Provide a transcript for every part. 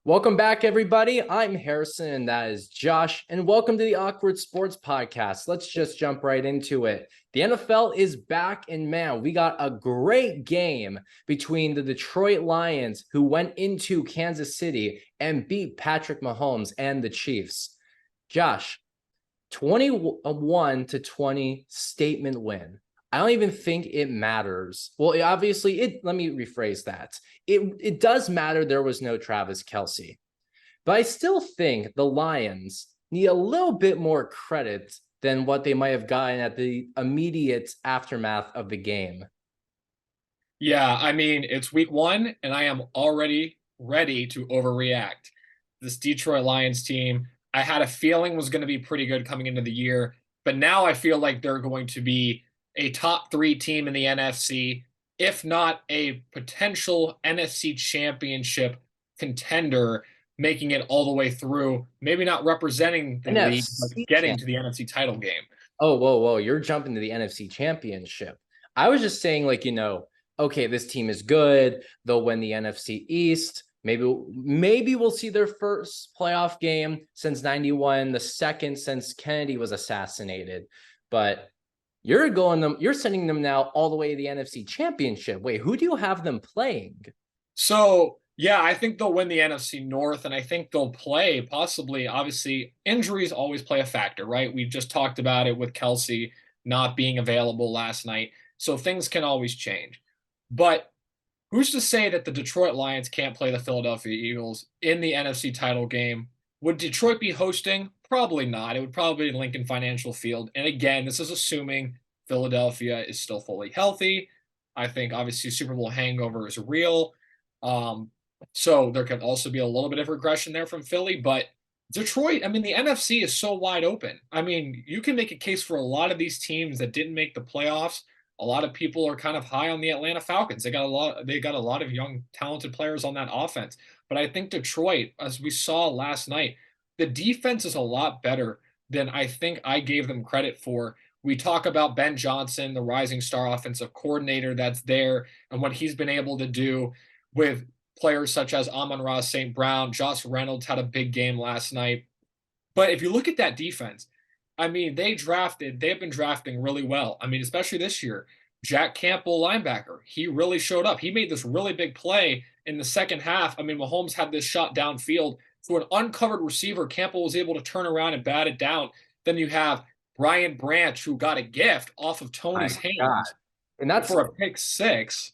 Welcome back, everybody. I'm Harrison, and that is Josh, and welcome to the Awkward Sports Podcast. Let's just jump right into it. The NFL is back, and man, we got a great game between the Detroit Lions, who went into Kansas City and beat Patrick Mahomes and the Chiefs. Josh, 21-20 statement win. I don't even think it matters. Well, obviously, let me rephrase that. It does matter there was no Travis Kelce, but I still think the Lions need a little bit more credit than what they might have gotten at the immediate aftermath of the game. Yeah, I mean, it's week one, and I am already ready to overreact. This Detroit Lions team, I had a feeling was going to be pretty good coming into the year, but now I feel like they're going to be a top three team in the NFC, if not a potential NFC championship contender, making it all the way through, maybe not representing the league, but NFC getting champ. to the NFC title game. Oh, whoa. You're jumping to the NFC championship. I was just saying, okay, this team is good. They'll win the NFC East. Maybe we'll see their first playoff game since 91, the second since Kennedy was assassinated. But you're sending them now all the way to the NFC championship. Wait, who do you have them playing? So, yeah, I think they'll win the NFC North, and I think they'll play possibly. Obviously, injuries always play a factor, right? We've just talked about it with Kelce not being available last night. So things can always change. But who's to say that the Detroit Lions can't play the Philadelphia Eagles in the NFC title game? Would Detroit be hosting? Probably not. It would probably be Lincoln Financial Field. And again, this is assuming Philadelphia is still fully healthy. I think obviously Super Bowl hangover is real. Um, so there could also be a little bit of regression there from Philly, but Detroit, I mean, the NFC is so wide open. I mean, you can make a case for a lot of these teams that didn't make the playoffs. A lot of people are kind of high on the Atlanta Falcons. They got a lot of young talented players on that offense. But I think Detroit, as we saw last night, the defense is a lot better than I think I gave them credit for. We talk about Ben Johnson, the rising star offensive coordinator that's there, and what he's been able to do with players such as Amon-Ra St. Brown. Josh Reynolds had a big game last night. But if you look at that defense, I mean, they've been drafting really well. I mean, especially this year. Jack Campbell, linebacker, he really showed up. He made this really big play in the second half. I mean, Mahomes had this shot downfield to an uncovered receiver. Campbell was able to turn around and bat it down. Then you have Brian Branch, who got a gift off of My Tony's God. hands And that's for a pick six.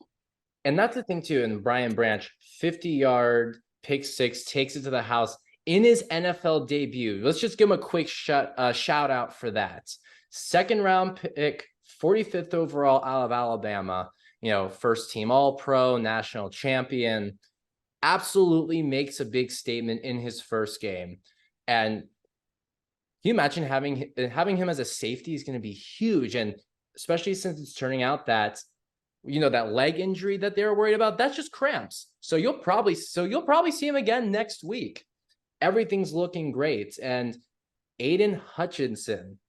And that's the thing too. And Brian Branch, 50-yard pick six, takes it to the house in his NFL debut. Let's just give him a quick shout out for that. Second round pick, 45th overall out of Alabama. First team All Pro, national champion. Absolutely makes a big statement in his first game. And can you imagine having him as a safety is going to be huge, and especially since it's turning out that that leg injury that they were worried about, that's just cramps. So you'll probably see him again next week. Everything's looking great. And Aiden Hutchinson,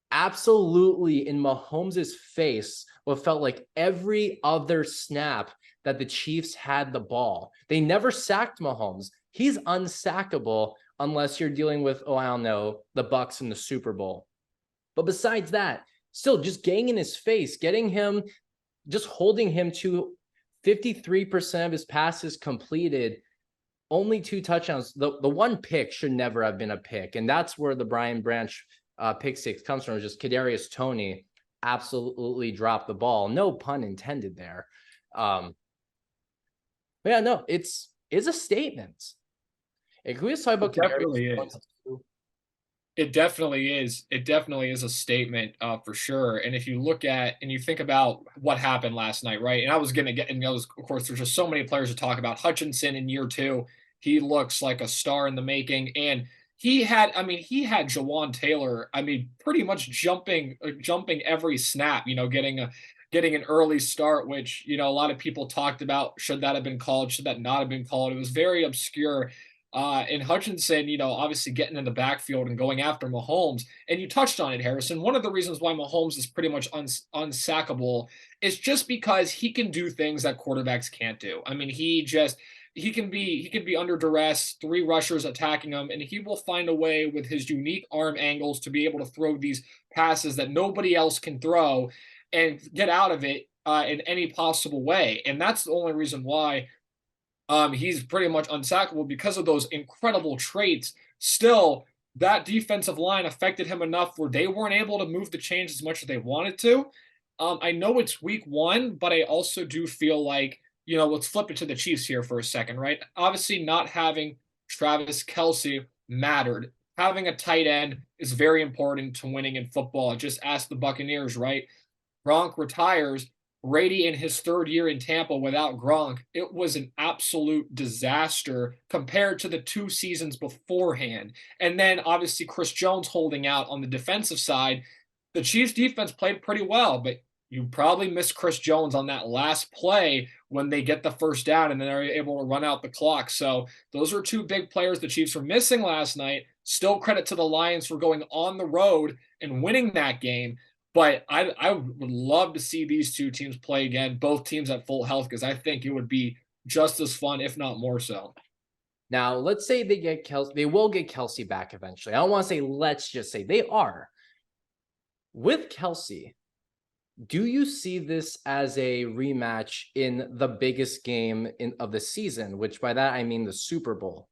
absolutely in Mahomes' face, what felt like every other snap that the Chiefs had the ball. They never sacked Mahomes. He's unsackable unless you're dealing with, I don't know, the Bucks in the Super Bowl. But besides that, still just getting in his face, just holding him to 53% of his passes completed, only 2 touchdowns. The one pick should never have been a pick. And that's where the Brian Branch pick six comes from. Just Kadarius Toney absolutely dropped the ball. No pun intended there. But yeah, no, it's a statement. Hey, can we just talk about It definitely Kadarius is. Toney? It definitely is. It definitely is a statement for sure. And if you look at and you think about what happened last night, right? And I was going to get, and of course, there's just so many players to talk about. Hutchinson in year two, he looks like a star in the making. And he had Jawan Taylor, I mean, pretty much jumping every snap, getting an early start, which, a lot of people talked about. Should that have been called? Should that not have been called? It was very obscure and Hutchinson, obviously getting in the backfield and going after Mahomes. And you touched on it, Harrison. One of the reasons why Mahomes is pretty much unsackable is just because he can do things that quarterbacks can't do. I mean, he just he can be under duress, three rushers attacking him, and he will find a way with his unique arm angles to be able to throw these passes that nobody else can throw and get out of it in any possible way. And that's the only reason why he's pretty much unsackable because of those incredible traits. Still, that defensive line affected him enough where they weren't able to move the chains as much as they wanted to. I know it's week one, but I also do feel like, let's flip it to the Chiefs here for a second, right? Obviously, not having Travis Kelce mattered. Having a tight end is very important to winning in football. Just ask the Buccaneers, right? Gronk retires. Brady in his third year in Tampa without Gronk, it was an absolute disaster compared to the 2 seasons beforehand. And then obviously Chris Jones holding out on the defensive side. The Chiefs defense played pretty well, but you probably missed Chris Jones on that last play when they get the first down and then they're able to run out the clock. So those are two big players the Chiefs were missing last night. Still credit to the Lions for going on the road and winning that game. But I would love to see these two teams play again, both teams at full health, because I think it would be just as fun, if not more so. Now, let's say they get Kelce. They will get Kelce back eventually. I don't want to say let's just say they are. With Kelce, do you see this as a rematch in the biggest game of the season? Which by that I mean the Super Bowl.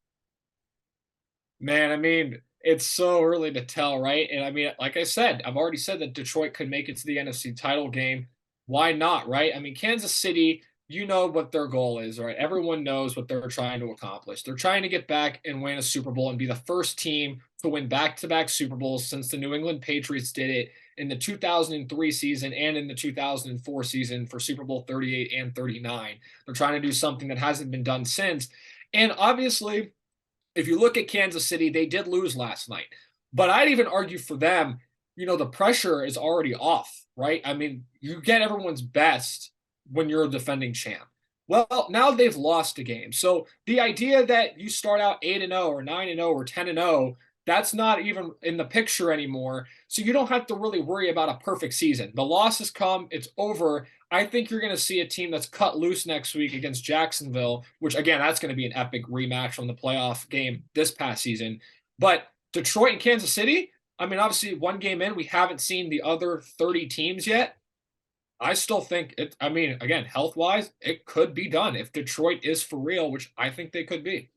Man, I mean, it's so early to tell, right? And I mean, like I said, I've already said that Detroit could make it to the NFC title game. Why not, right? I mean, Kansas City, you know what their goal is, right? Everyone knows what they're trying to accomplish. They're trying to get back and win a Super Bowl and be the first team to win back-to-back Super Bowls since the New England Patriots did it in the 2003 season and in the 2004 season for Super Bowl 38 and 39. They're trying to do something that hasn't been done since. And obviously, if you look at Kansas City, they did lose last night. But I'd even argue for them, the pressure is already off, right? I mean, you get everyone's best when you're a defending champ. Well, now they've lost a game. So the idea that you start out 8-0 or 9-0 or 10-0, that's not even in the picture anymore. So you don't have to really worry about a perfect season. The losses come, it's over. I think you're going to see a team that's cut loose next week against Jacksonville, which again, that's going to be an epic rematch from the playoff game this past season. But Detroit and Kansas City, I mean, obviously, one game in, we haven't seen the other 30 teams yet. I still think it, I mean, again, health wise, it could be done if Detroit is for real, which I think they could be.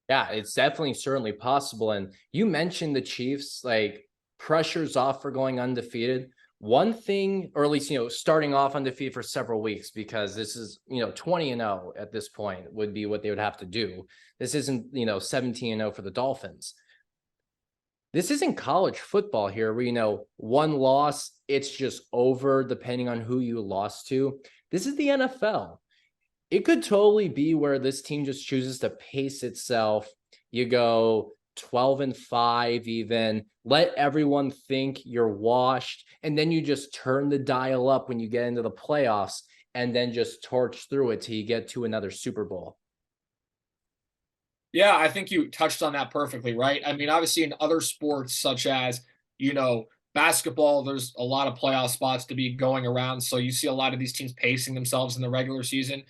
Yeah, it's definitely certainly possible. And you mentioned the Chiefs, like pressure's off for going undefeated. One thing, or at least, starting off undefeated for several weeks, because this is, 20-0 at this point would be what they would have to do. This isn't, 17-0 for the Dolphins. This isn't college football here where, one loss, it's just over depending on who you lost to. This is the NFL. It could totally be where this team just chooses to pace itself. You go 12-5 even, let everyone think you're washed, and then you just turn the dial up when you get into the playoffs and then just torch through it till you get to another Super Bowl. Yeah, I think you touched on that perfectly, right? I mean, obviously, in other sports such as, basketball, there's a lot of playoff spots to be going around. So you see a lot of these teams pacing themselves in the regular season.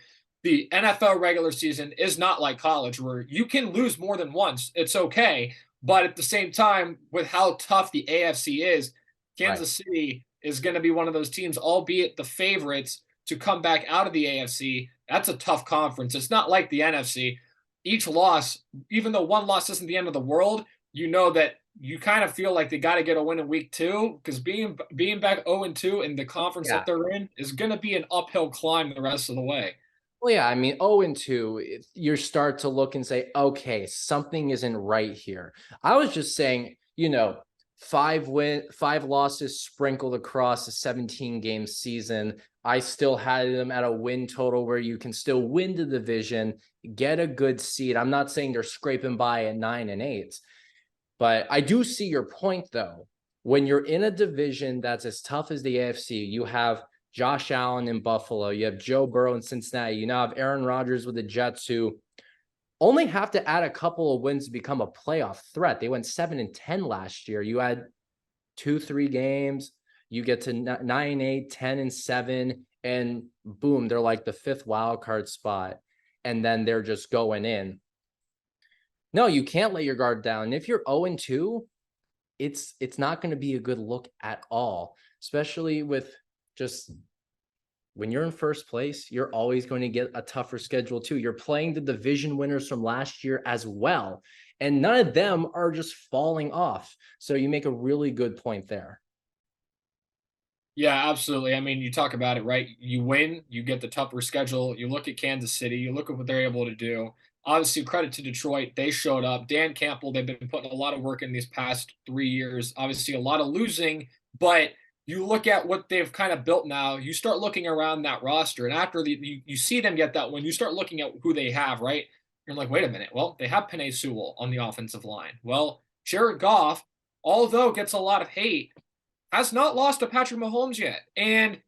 The NFL regular season is not like college where you can lose more than once. It's okay. But at the same time, with how tough the AFC is, Right. Kansas City is going to be one of those teams, albeit the favorites to come back out of the AFC. That's a tough conference. It's not like the NFC. Each loss, even though one loss isn't the end of the world, you know that you kind of feel like they got to get a win in week two because being back 0-2 in the conference Yeah. that they're in is going to be an uphill climb the rest of the way. Well, yeah, I mean, 0-2, you start to look and say, okay, something isn't right here. I was just saying, 5 losses sprinkled across a 17-game season. I still had them at a win total where you can still win the division, get a good seed. I'm not saying they're scraping by at 9-8, but I do see your point though. When you're in a division that's as tough as the AFC, you have Josh Allen in Buffalo, you have Joe Burrow in Cincinnati, you now have Aaron Rodgers with the Jets, who only have to add a couple of wins to become a playoff threat. They went 7-10 last year. You had 2-3 games, you get to 9-8, 10-7, and boom, they're like the 5th wild card spot. and then they're just going in. No, you can't let your guard down. And if you're 0-2, it's not going to be a good look at all, especially with just when you're in first place, you're always going to get a tougher schedule too. You're playing the division winners from last year as well, and none of them are just falling off. So you make a really good point there. Yeah, absolutely. I mean, you talk about it, right? You win, you get the tougher schedule. You look at Kansas City, you look at what they're able to do. Obviously, credit to Detroit. They showed up. Dan Campbell, they've been putting a lot of work in these past 3 years. Obviously, a lot of losing, but you look at what they've kind of built now. You start looking around that roster, and after you see them get that win, you start looking at who they have, right? You're like, wait a minute. Well, they have Penei Sewell on the offensive line. Well, Jared Goff, although gets a lot of hate, has not lost to Patrick Mahomes yet, and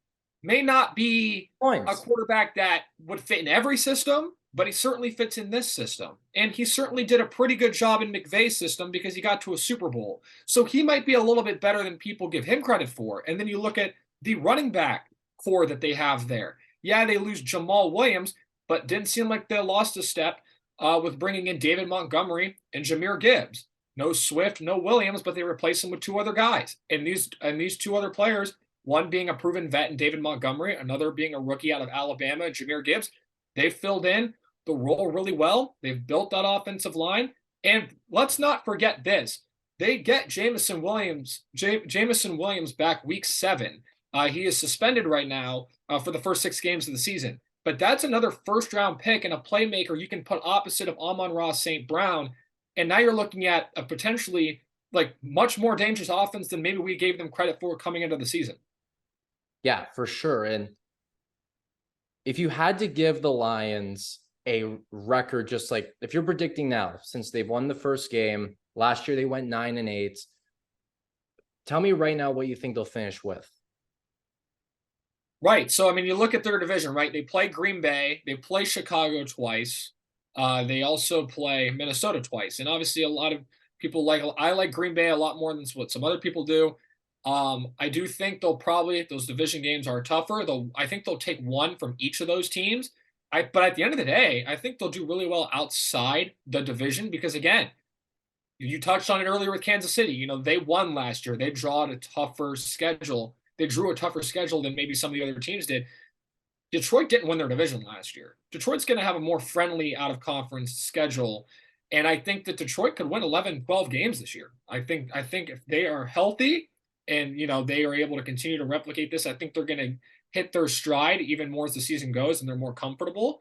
may not be a Points. quarterback that would fit in every system, but he certainly fits in this system. And he certainly did a pretty good job in McVay's system because he got to a Super Bowl. So he might be a little bit better than people give him credit for. And then you look at the running back core that they have there. Yeah, they lose Jamal Williams, but didn't seem like they lost a step with bringing in David Montgomery and Jahmyr Gibbs. No Swift, no Williams, but they replaced him with two other guys. And these two other players, one being a proven vet in David Montgomery, another being a rookie out of Alabama, Jahmyr Gibbs, they filled in the role really well. They've built that offensive line. And let's not forget this. They get Jameson Williams back week 7. He is suspended right now for the first 6 games of the season. But that's another first-round pick and a playmaker you can put opposite of Amon-Ra St. Brown, and now you're looking at a potentially like much more dangerous offense than maybe we gave them credit for coming into the season. Yeah, for sure. And if you had to give the Lions a record, just like if you're predicting now, since they've won the first game, last year they went 9-8. Tell me right now what you think they'll finish with. Right. So, I mean, you look at their division, right? They play Green Bay, they play Chicago twice. They also play Minnesota twice. And obviously, a lot of people I like Green Bay a lot more than what some other people do. I do think those division games are tougher. I think they'll take one from each of those teams. But at the end of the day, I think they'll do really well outside the division because, again, you touched on it earlier with Kansas City. You know, they won last year. They drew a tougher schedule. They drew a tougher schedule than maybe some of the other teams did. Detroit didn't win their division last year. Detroit's going to have a more friendly out of conference schedule. And I think that Detroit could win 11, 12 games this year. I think if they are healthy and, they are able to continue to replicate this, I think they're going to hit their stride even more as the season goes and they're more comfortable.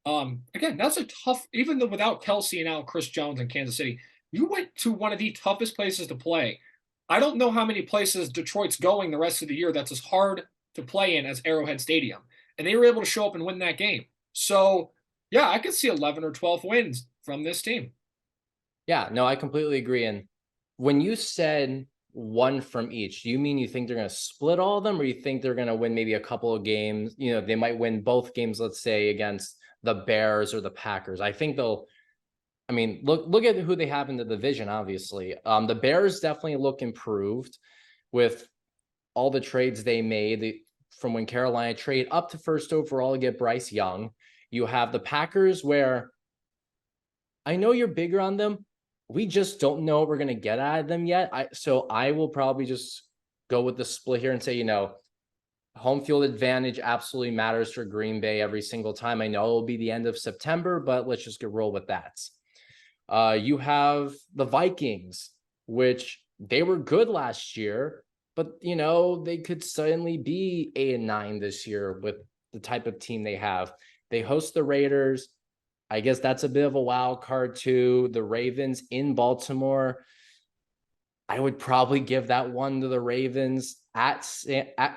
Again, that's a tough, even though without Kelce and now Chris Jones in Kansas City, you went to one of the toughest places to play. I don't know how many places Detroit's going the rest of the year that's as hard to play in as Arrowhead Stadium. And they were able to show up and win that game. So, yeah, I could see 11 or 12 wins from this team. Yeah, no, I completely agree. And when you said one from each, do you mean you think they're going to split all of them, or you think they're going to win maybe a couple of games? They might win both games, let's say, against the Bears or the Packers. I think look at who they have in the division, obviously. The Bears definitely look improved with all the trades they made from when Carolina trade up to first overall to get Bryce Young. You have the Packers, where I know you're bigger on them. We just don't know what we're going to get out of them yet. So I will probably just go with the split here and say, home field advantage absolutely matters for Green Bay every single time. I know it will be the end of September, but let's just roll with that. You have the Vikings, which they were good last year, but they could suddenly be 8-9 this year with the type of team they have. They host the Raiders. I guess that's a bit of a wild card too. The Ravens in Baltimore. I would probably give that one to the Ravens I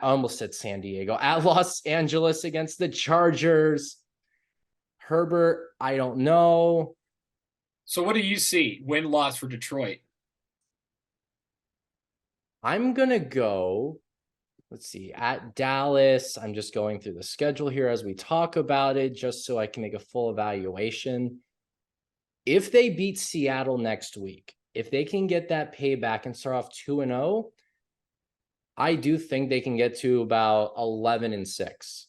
almost said San Diego, at Los Angeles against the Chargers. Herbert, I don't know. So what do you see win-loss for Detroit? I'm going to go, let's see, at Dallas. I'm just going through the schedule here as we talk about it, just so I can make a full evaluation. If they beat Seattle next week, if they can get that payback and start off 2-0, I do think they can get to about 11-6.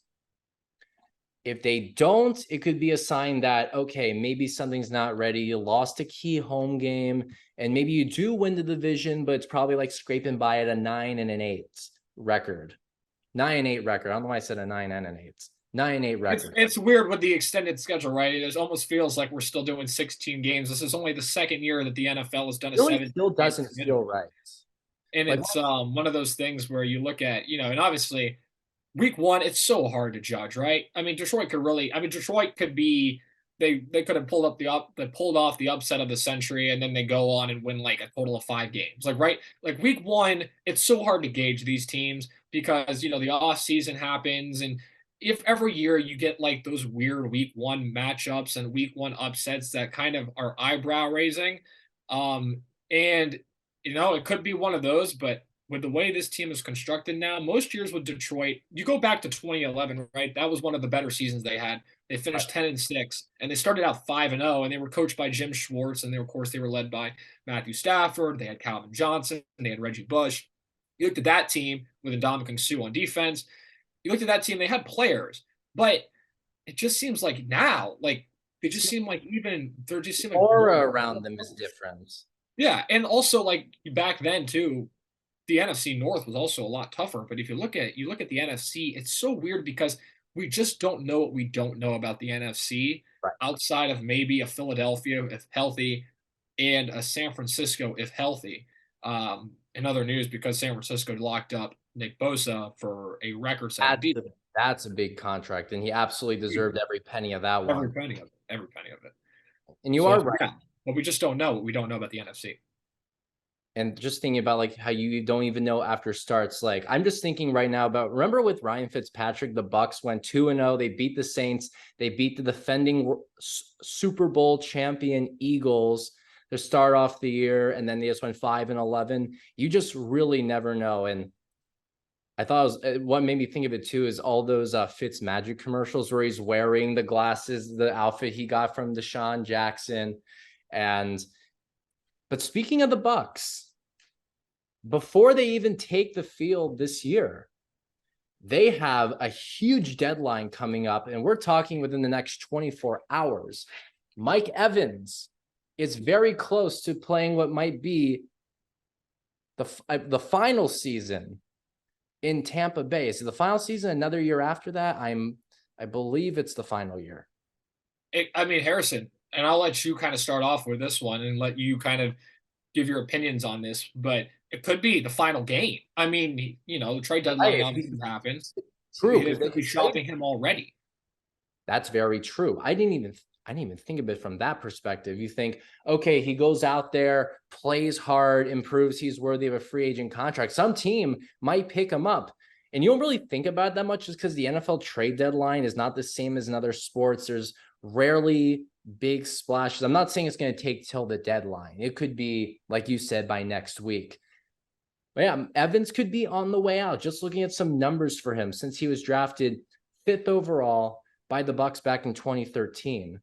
If they don't, it could be a sign that, okay, maybe something's not ready. You lost a key home game, and maybe you do win the division, but it's probably like scraping by at a 9-8 record. 9-8 record. I don't know why I said a 9 and an 8. 9-8 record. It's weird with the extended schedule, right? It almost feels like we're still doing 16 games. This is only the second year that the NFL has done a Really 7 still game doesn't schedule. feel right. And Like, it's one of those things where you look at, and obviously week one, it's so hard to judge, right? I mean, Detroit could be they could have pulled off the upset of the century, and then they go on and win like a total of 5 games. Like right, like week one, it's so hard to gauge these teams because the off season happens, and if every year you get like those weird week one matchups and week one upsets that kind of are eyebrow raising, and it could be one of those, but with the way this team is constructed now, most years with Detroit, you go back to 2011, right? That was one of the better seasons they had. They finished 10-6, and they started out 5-0, and they were coached by Jim Schwartz, and of course they were led by Matthew Stafford. They had Calvin Johnson, and they had Reggie Bush. You looked at that team with Ndamukong Suh on defense. You looked at that team; they had players, but it just seems like now, like they just seem like they're just seem like aura around them is different. yeah, and also like back then too, the NFC North was also a lot tougher. But if you look at the NFC, it's so weird because we just don't know what we don't know about the NFC Right. outside of maybe a Philadelphia if healthy and a San Francisco if healthy. In other news, because San Francisco locked up Nick Bosa for a record-setting deal. That's a big contract, and he absolutely deserved every penny of that Every one. penny of it. Every penny of it. And you are So right. yeah, but we just don't know what we don't know about the NFC. And just thinking about like how you don't even know after starts, like I'm just thinking right now about, remember with Ryan Fitzpatrick, the Bucks went 2-0. They beat the Saints. They beat the defending Super Bowl champion Eagles to start off the year, and then they just went 5-11. You just really never know. And I thought it was, what made me think of it too is all those Fitz Magic commercials where he's wearing the glasses, the outfit he got from Deshaun Jackson. But speaking of the Bucks, before they even take the field this year, they have a huge deadline coming up, and we're talking within the next 24 hours. Mike Evans is very close to playing what might be the final season in Tampa Bay. So the final season, another year after that, I believe it's the final year. Harrison, and I'll let you kind of start off with this one and let you kind of give your opinions on this, but it could be the final game. I mean, the trade deadline obviously happens. True, They could be shopping him already. That's very true. I didn't even think of it from that perspective. You think, okay, he goes out there, plays hard, improves, he's worthy of a free agent contract. Some team might pick him up. And you don't really think about it that much just because the NFL trade deadline is not the same as in other sports. There's rarely big splashes. I'm not saying it's going to take till the deadline. It could be, like you said, by next week. But yeah, Evans could be on the way out. Just looking at some numbers for him since he was drafted 5th overall by the Bucks back in 2013.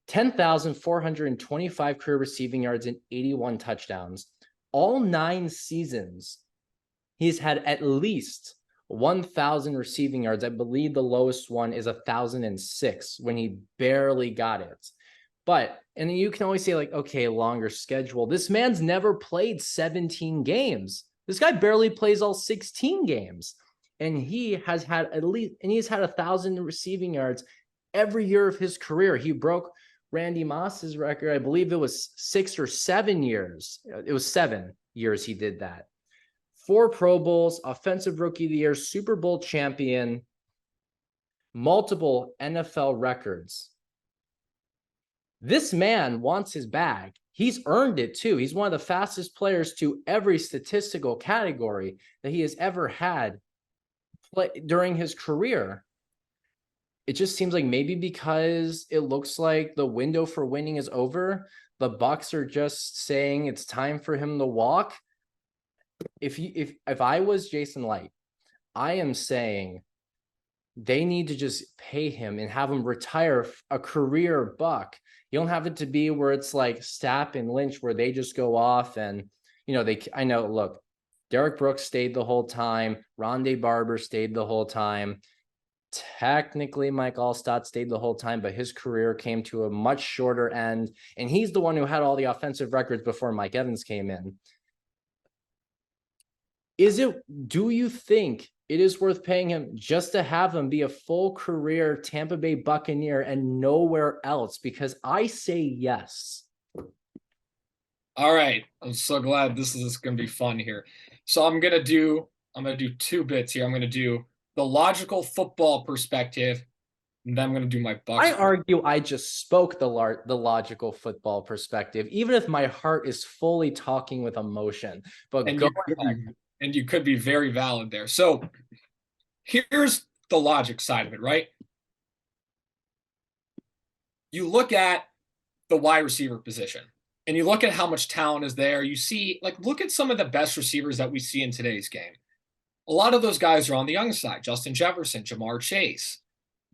10,425 career receiving yards and 81 touchdowns. All 9 seasons, he's had at least 1,000 receiving yards. I believe the lowest one is 1,006 when he barely got it. But, and you can always say like, okay, longer schedule. This man's never played 17 games. This guy barely plays all 16 games. And he has had he's had 1,000 receiving yards every year of his career. He broke Randy Moss's record. I believe it was 6 or 7 years. It was 7 years he did that. 4 Pro Bowls, Offensive Rookie of the Year, Super Bowl champion, multiple NFL records. This man wants his bag. He's earned it too. He's one of the fastest players to every statistical category that he has ever had during his career. It just seems like maybe because it looks like the window for winning is over, the Bucks are just saying it's time for him to walk. If I was Jason Light, I am saying they need to just pay him and have him retire a career Buck. You don't have it to be where it's like Stapp and Lynch where they just go off and, look, Derek Brooks stayed the whole time. Rondé Barber stayed the whole time. Technically, Mike Allstott stayed the whole time, but his career came to a much shorter end, and he's the one who had all the offensive records before Mike Evans came in. Do you think it is worth paying him just to have him be a full career Tampa Bay Buccaneer and nowhere else? Because I say yes. All right. I'm so glad this is going to be fun here. So I'm going to do 2 bits here. I'm going to do the logical football perspective, and then I'm going to do my Bucks. I argue I just spoke the logical football perspective, even if my heart is fully talking with emotion. But and go ahead. And you could be very valid there. So here's the logic side of it, right? You look at the wide receiver position and you look at how much talent is there. You see, like, look at some of the best receivers that we see in today's game. A lot of those guys are on the young side. Justin Jefferson, Jamar Chase,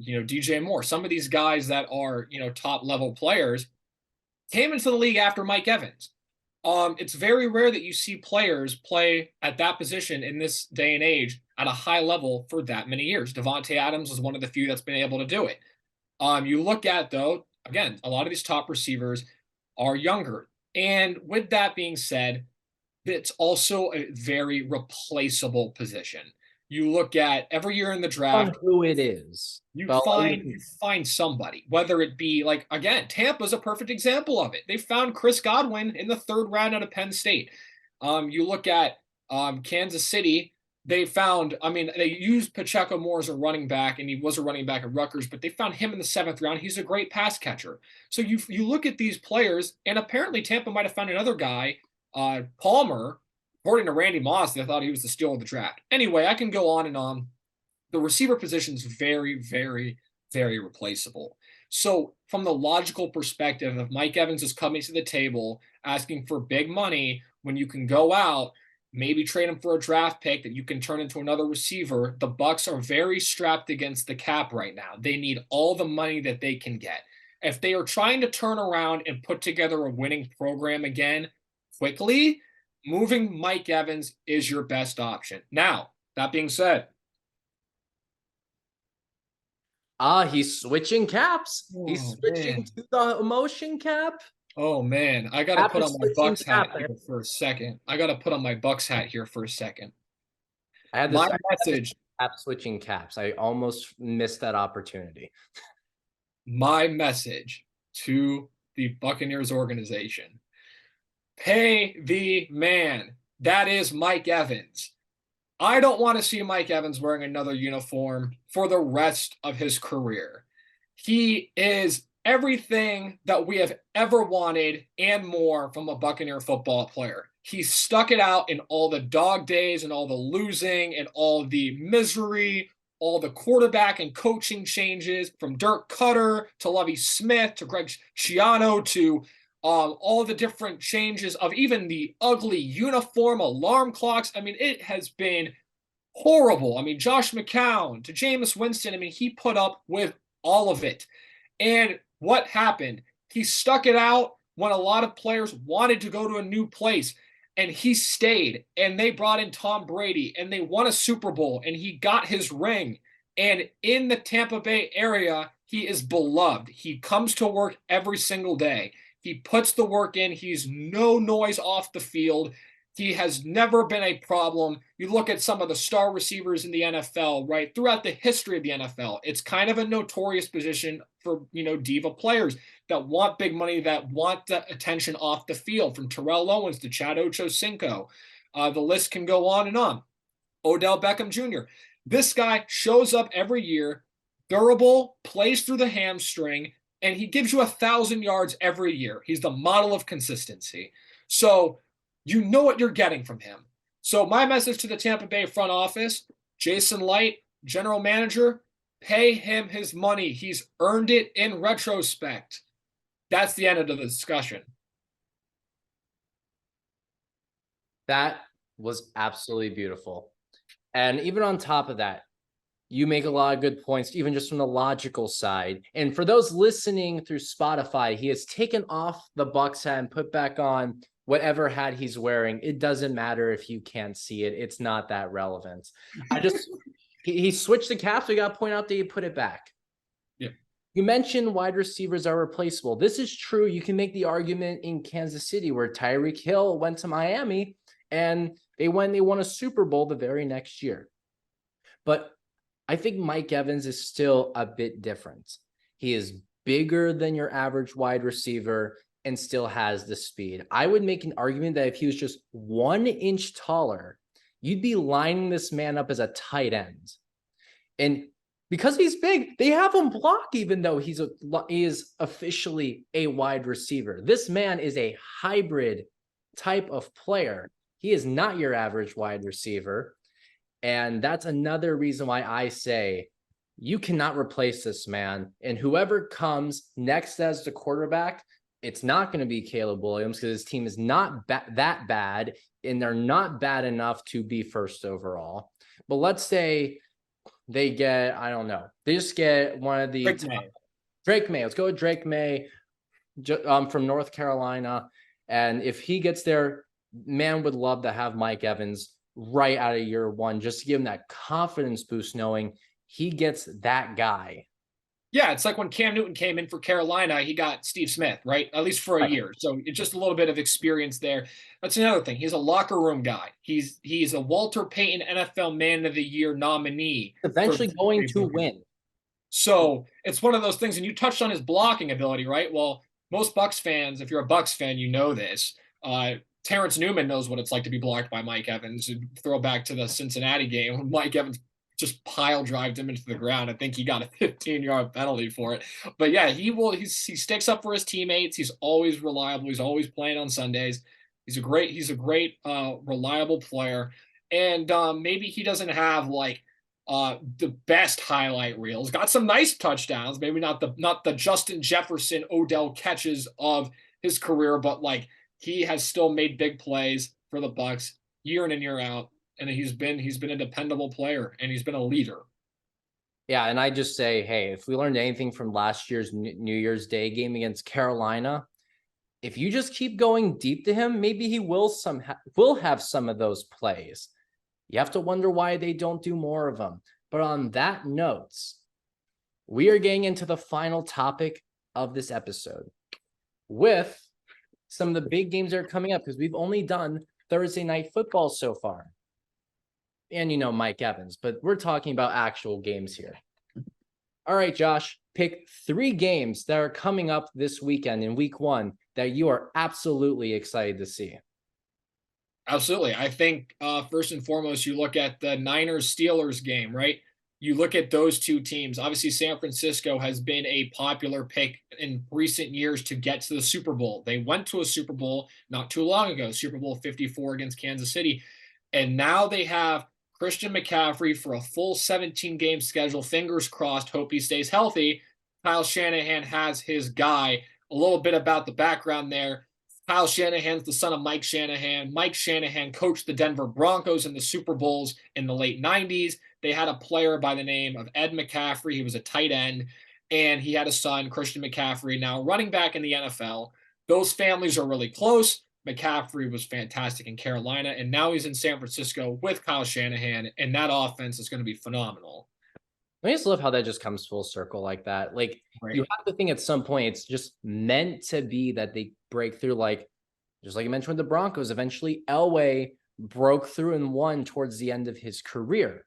DJ Moore. Some of these guys that are, top level players came into the league after Mike Evans. It's very rare that you see players play at that position in this day and age at a high level for that many years. Devontae Adams was one of the few that's been able to do it. You look at, though, again, a lot of these top receivers are younger. And with that being said, it's also a very replaceable position. You look at every year in the draft, who it is. You find somebody, whether it be, like, again, Tampa's a perfect example of it. They found Chris Godwin in the 3rd round out of Penn State. You look at Kansas City. They used Pacheco Moore as a running back, and he was a running back at Rutgers, but they found him in the 7th round. He's a great pass catcher. So you look at these players, and apparently Tampa might have found another guy, Palmer. According to Randy Moss, they thought he was the steal of the draft. Anyway, I can go on and on. The receiver position is very, very, very replaceable. So from the logical perspective, if Mike Evans is coming to the table asking for big money, when you can go out, maybe trade him for a draft pick that you can turn into another receiver, the Bucs are very strapped against the cap right now. They need all the money that they can get. If they are trying to turn around and put together a winning program again quickly, moving Mike Evans is your best option. Now, that being said, he's switching caps. He's switching to the emotion cap. Oh, man. I got to put on my Bucs hat here for a second. I had my message. Cap switching caps. I almost missed that opportunity. My message to the Buccaneers organization: pay the man. That is Mike Evans. I don't want to see Mike Evans wearing another uniform for the rest of his career. He is everything that we have ever wanted and more from a Buccaneer football player. He stuck it out in all the dog days and all the losing and all the misery, all the quarterback and coaching changes, from Dirk Cutter to Lovie Smith to Greg Schiano to all the different changes of even the ugly uniform alarm clocks. I mean, it has been horrible. I mean, Josh McCown to Jameis Winston. I mean, he put up with all of it. And what happened? He stuck it out when a lot of players wanted to go to a new place, and he stayed. And they brought in Tom Brady, and they won a Super Bowl, and he got his ring. And in the Tampa Bay area, he is beloved. He comes to work every single day. He puts the work in. He's no noise off the field. He has never been a problem. You look at some of the star receivers in the NFL, right? Throughout the history of the NFL, it's kind of a notorious position for, diva players that want big money, that want the attention off the field, from Terrell Owens to Chad Ochocinco. The list can go on and on. Odell Beckham Jr. This guy shows up every year, durable, plays through the hamstring, and he gives you 1,000 yards every year. He's the model of consistency. So you know what you're getting from him. So my message to the Tampa Bay front office: Jason Light, general manager, pay him his money. He's earned it in retrospect. That's the end of the discussion. That was absolutely beautiful. And even on top of that, you make a lot of good points, even just from the logical side. And for those listening through Spotify, he has taken off the Bucs hat and put back on whatever hat he's wearing. It doesn't matter if you can't see it. It's not that relevant. He switched the cap, so you got to point out that he put it back. Yeah. You mentioned wide receivers are replaceable. This is true. You can make the argument in Kansas City where Tyreek Hill went to Miami and they won a Super Bowl the very next year. But I think Mike Evans is still a bit different. He is bigger than your average wide receiver and still has the speed. I would make an argument that if he was just 1 inch taller, you'd be lining this man up as a tight end. And because he's big, they have him block even though he is officially a wide receiver. This man is a hybrid type of player. He is not your average wide receiver. And that's another reason why I say you cannot replace this man. And whoever comes next as the quarterback, it's not going to be Caleb Williams because his team is not that bad and they're not bad enough to be first overall. But let's say they get, I don't know, they just get one of the Drake May. Let's go with Drake May from North Carolina. And if he gets there, man would love to have Mike Evans right out of year one, just to give him that confidence boost, knowing he gets that guy. Yeah, it's like when Cam Newton came in for Carolina, he got Steve Smith, right? At least for a year. So it's just a little bit of experience there. That's another thing. He's a locker room guy. He's a Walter Payton NFL Man of the Year nominee. Eventually going to win. So it's one of those things, and you touched on his blocking ability, right? Well, most Bucks fans, if you're a Bucks fan, you know this. Terrence Newman knows what it's like to be blocked by Mike Evans. Throw back to the Cincinnati game when Mike Evans just pile drived him into the ground. I think he got a 15-yard penalty for it. But yeah, he sticks up for his teammates. He's always reliable. He's always playing on Sundays. He's a great reliable player. And maybe he doesn't have like the best highlight reels. Got some nice touchdowns. Maybe not the Justin Jefferson, Odell catches of his career, but like he has still made big plays for the Bucks year in and year out. And he's been a dependable player, and he's been a leader. Yeah, and I just say, hey, if we learned anything from last year's New Year's Day game against Carolina, if you just keep going deep to him, maybe he will have some of those plays. You have to wonder why they don't do more of them. But on that note, we are getting into the final topic of this episode with some of the big games that are coming up, because we've only done Thursday night football so far. And, Mike Evans, but we're talking about actual games here. All right, Josh, pick 3 games that are coming up this weekend in week 1 that you are absolutely excited to see. Absolutely. I think first and foremost, you look at the Niners-Steelers game, right? You look at those two teams. Obviously, San Francisco has been a popular pick in recent years to get to the Super Bowl. They went to a Super Bowl not too long ago, Super Bowl 54 against Kansas City. And now they have Christian McCaffrey for a full 17-game schedule. Fingers crossed. Hope he stays healthy. Kyle Shanahan has his guy. A little bit about the background there. Kyle Shanahan's the son of Mike Shanahan. Mike Shanahan coached the Denver Broncos in the Super Bowls in the late 90s. They had a player by the name of Ed McCaffrey. He was a tight end, and he had a son, Christian McCaffrey, now running back in the NFL. Those families are really close. McCaffrey was fantastic in Carolina, and now he's in San Francisco with Kyle Shanahan, and that offense is going to be phenomenal. I just love how that just comes full circle like that. Like, right. You have to think at some point it's just meant to be that they break through, like, just like you mentioned with the Broncos. Eventually, Elway broke through and won towards the end of his career.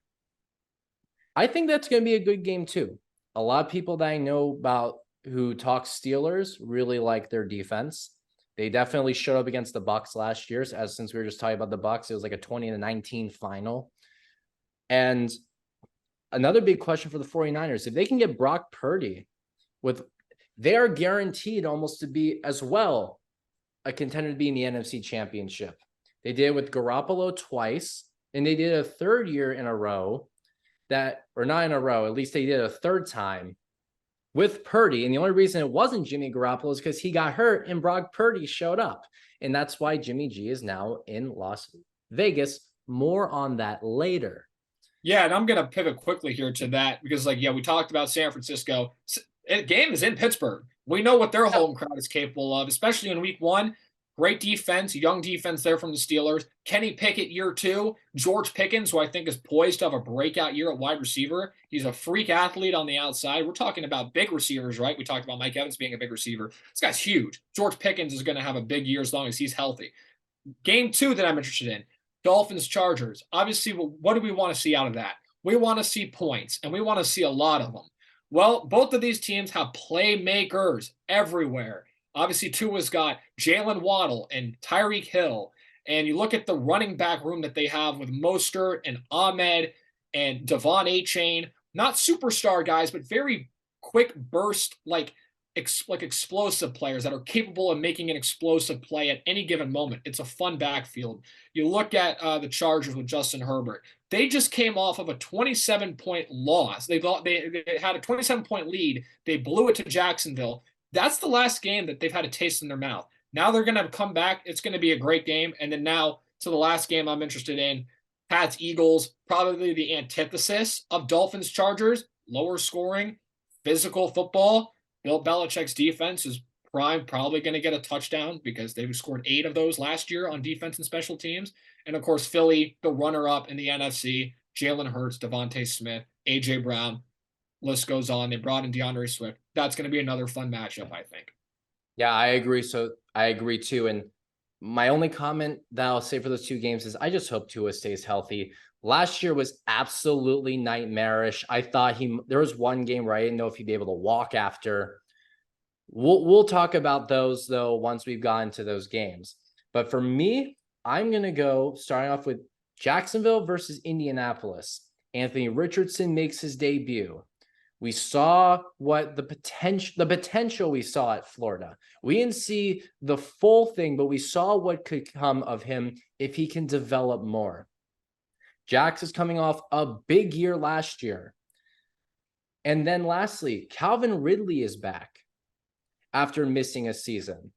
I think that's going to be a good game, too. A lot of people that I know about who talk Steelers really like their defense. They definitely showed up against the Bucks last year. Since we were just talking about the Bucks, it was like a 20-19 final. And another big question for the 49ers, if they can get Brock Purdy, they are guaranteed almost to be as well a contender to be in the NFC Championship. They did it with Garoppolo twice, and they did a third year in a row or not in a row, at least they did a third time with Purdy. And the only reason it wasn't Jimmy Garoppolo is because he got hurt and Brock Purdy showed up. And that's why Jimmy G is now in Las Vegas. More on that later. Yeah, and I'm going to pivot quickly here to that because, we talked about San Francisco. The game is in Pittsburgh. We know what their home crowd is capable of, especially in week 1. Great defense, young defense there from the Steelers. Kenny Pickett, year 2. George Pickens, who I think is poised to have a breakout year at wide receiver. He's a freak athlete on the outside. We're talking about big receivers, right? We talked about Mike Evans being a big receiver. This guy's huge. George Pickens is going to have a big year as long as he's healthy. Game 2 that I'm interested in, Dolphins Chargers. Obviously, what do we want to see out of that? We want to see points, and we want to see a lot of them. Well, both of these teams have playmakers everywhere. Obviously, Tua's got Jalen Waddle and Tyreek Hill. And you look at the running back room that they have with Mostert and Ahmed and Devon A-Chain. Not superstar guys, but very quick burst, like explosive players that are capable of making an explosive play at any given moment. It's a fun backfield. You look at the Chargers with Justin Herbert. They just came off of a 27-point loss. They had a 27-point lead. They blew it to Jacksonville. That's the last game that they've had a taste in their mouth. Now they're going to come back. It's going to be a great game. And then now to the last game I'm interested in, Pats Eagles, probably the antithesis of Dolphins Chargers, lower scoring, physical football. Bill Belichick's defense is probably going to get a touchdown because they've scored 8 of those last year on defense and special teams. And of course, Philly, the runner-up in the NFC, Jalen Hurts, Devontae Smith, A.J. Brown, list goes on. They brought in DeAndre Swift. That's going to be another fun matchup, I think. Yeah, I agree. So I agree too. And my only comment that I'll say for those 2 games is I just hope Tua stays healthy. Last year was absolutely nightmarish. I thought there was one game where I didn't know if he'd be able to walk after. We'll talk about those though once we've gotten to those games. But for me, I'm going to go starting off with Jacksonville versus Indianapolis. Anthony Richardson makes his debut. We saw what the potential we saw at Florida. We didn't see the full thing, but we saw what could come of him if he can develop more. Jax is coming off a big year last year. And then lastly, Calvin Ridley is back after missing a season.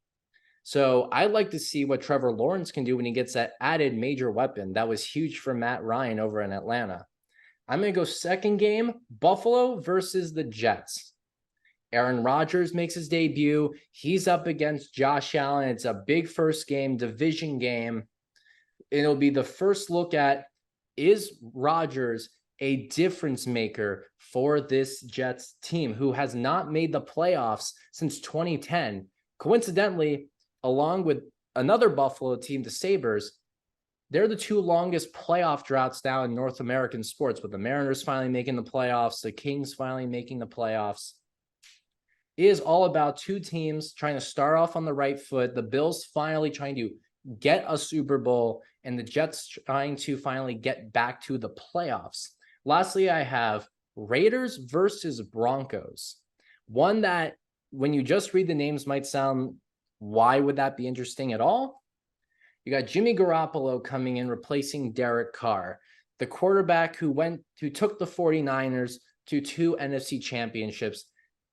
So I'd like to see what Trevor Lawrence can do when he gets that added major weapon. That was huge for Matt Ryan over in Atlanta. I'm going to go second game, Buffalo versus the Jets. Aaron Rodgers makes his debut. He's up against Josh Allen. It's a big first game, division game. It'll be the first look at, is Rodgers a difference maker for this Jets team who has not made the playoffs since 2010? Coincidentally, along with another Buffalo team, the Sabres, they're the 2 longest playoff droughts now in North American sports, with the Mariners finally making the playoffs, the Kings finally making the playoffs. It is all about 2 teams trying to start off on the right foot, the Bills finally trying to get a Super Bowl, and the Jets trying to finally get back to the playoffs. Lastly, I have Raiders versus Broncos. One that, when you just read the names, might sound, why would that be interesting at all? You got Jimmy Garoppolo coming in, replacing Derek Carr, the quarterback who took the 49ers to 2 NFC championships.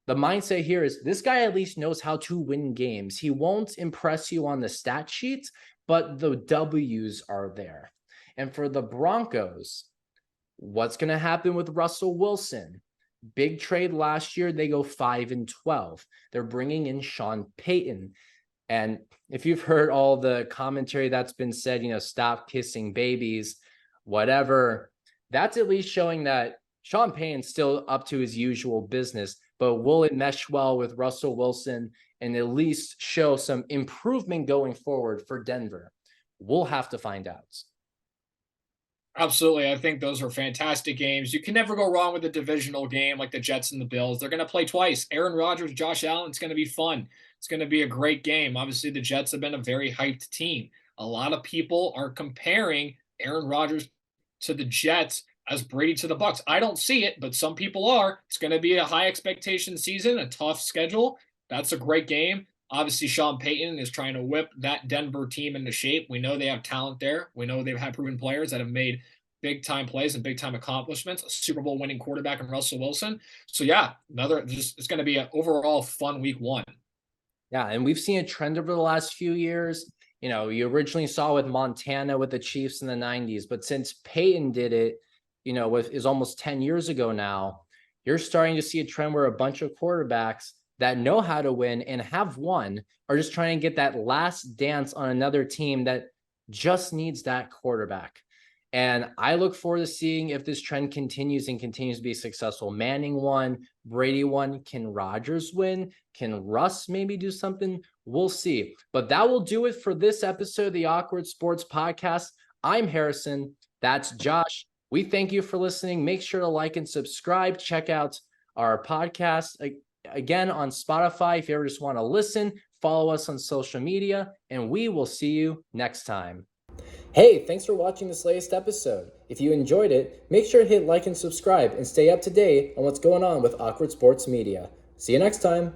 The mindset here is this guy at least knows how to win games. He won't impress you on the stat sheets, but the W's are there. And for the Broncos, what's going to happen with Russell Wilson? Big trade last year. They go 5-12. They're bringing in Sean Payton. And if you've heard all the commentary that's been said, stop kissing babies, whatever, that's at least showing that Sean Payton's still up to his usual business. But will it mesh well with Russell Wilson and at least show some improvement going forward for Denver? We'll have to find out. Absolutely. I think those are fantastic games. You can never go wrong with a divisional game like the Jets and the Bills. They're going to play twice. Aaron Rodgers, Josh Allen, it's going to be fun. It's going to be a great game. Obviously, the Jets have been a very hyped team. A lot of people are comparing Aaron Rodgers to the Jets as Brady to the Bucks. I don't see it, but some people are. It's going to be a high expectation season, a tough schedule. That's a great game. Obviously, Sean Payton is trying to whip that Denver team into shape. We know they have talent there. We know they've had proven players that have made big-time plays and big-time accomplishments, a Super Bowl winning quarterback in Russell Wilson. So, yeah, it's going to be an overall fun week 1. Yeah, and we've seen a trend over the last few years. You originally saw with Montana with the Chiefs in the 90s, but since Payton did it, is almost 10 years ago now, you're starting to see a trend where a bunch of quarterbacks that know how to win and have won are just trying to get that last dance on another team that just needs that quarterback. And I look forward to seeing if this trend continues and continues to be successful. Manning won, Brady won. Can Rodgers win? Can Russ maybe do something? We'll see. But that will do it for this episode of the Awkward Sports Podcast. I'm Harrison. That's Josh. We thank you for listening. Make sure to like and subscribe. Check out our podcast again on Spotify if you ever just want to listen. Follow us on social media, and we will see you next time. Hey, thanks for watching this latest episode. If you enjoyed it, make sure to hit like and subscribe and stay up to date on what's going on with Awkward Sports Media. See you next time.